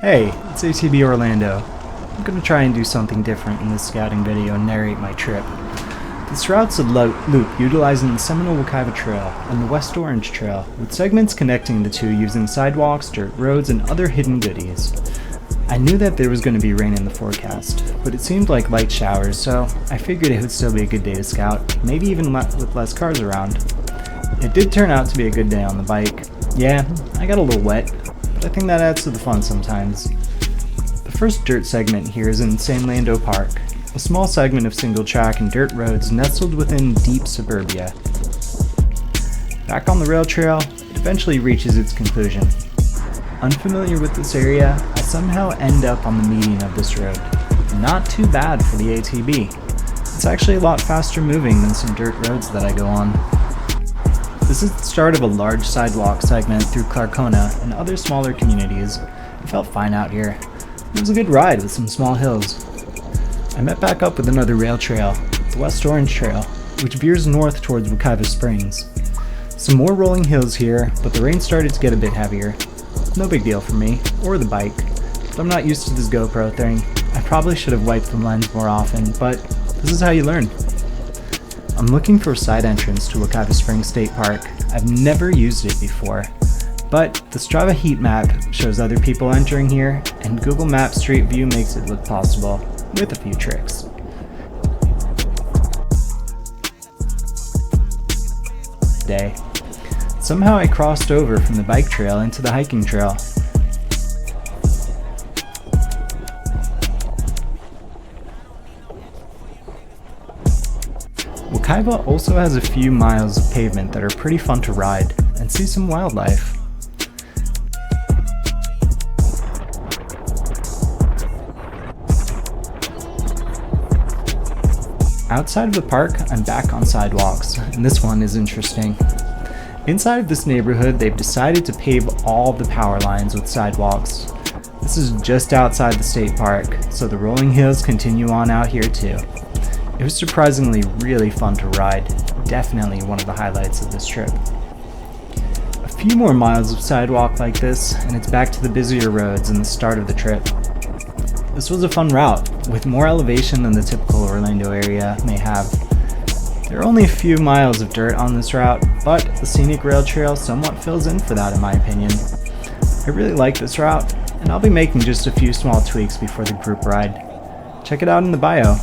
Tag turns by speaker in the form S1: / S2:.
S1: Hey, it's ATB Orlando. I'm gonna try and do something different in this scouting video and narrate my trip. This route's a loop utilizing the Seminole-Wekiva Trail and the West Orange Trail, with segments connecting the two using sidewalks, dirt roads, and other hidden goodies. I knew that there was going to be rain in the forecast, but it seemed like light showers, so I figured it would still be a good day to scout, maybe even with less cars around. It did turn out to be a good day on the bike. Yeah, I got a little wet, but I think that adds to the fun sometimes. The first dirt segment here is in Seminole Park, a small segment of single track and dirt roads nestled within deep suburbia. Back on the rail trail, it eventually reaches its conclusion. Unfamiliar with this area, I somehow end up on the median of this road. Not too bad for the ATB. It's actually a lot faster moving than some dirt roads that I go on. This is the start of a large sidewalk segment through Clarkona and other smaller communities. It felt fine out here. It was a good ride with some small hills. I met back up with another rail trail, the West Orange Trail, which veers north towards Wekiva Springs. Some more rolling hills here, but the rain started to get a bit heavier. No big deal for me, or the bike, but I'm not used to this GoPro thing. I probably should have wiped the lens more often, but this is how you learn. I'm looking for a side entrance to Wekiva Springs State Park. I've never used it before, but the Strava heat map shows other people entering here, and Google Maps Street View makes it look possible, with a few tricks. Day. Somehow I crossed over from the bike trail into the hiking trail. Wekiva also has a few miles of pavement that are pretty fun to ride and see some wildlife. Outside of the park, I'm back on sidewalks, and this one is interesting. Inside of this neighborhood, they've decided to pave all the power lines with sidewalks. This is just outside the state park, so the rolling hills continue on out here too. It was surprisingly really fun to ride, definitely one of the highlights of this trip. A few more miles of sidewalk like this, and it's back to the busier roads and the start of the trip. This was a fun route, with more elevation than the typical Orlando area may have. There are only a few miles of dirt on this route, but the scenic rail trail somewhat fills in for that in my opinion. I really like this route, and I'll be making just a few small tweaks before the group ride. Check it out in the bio.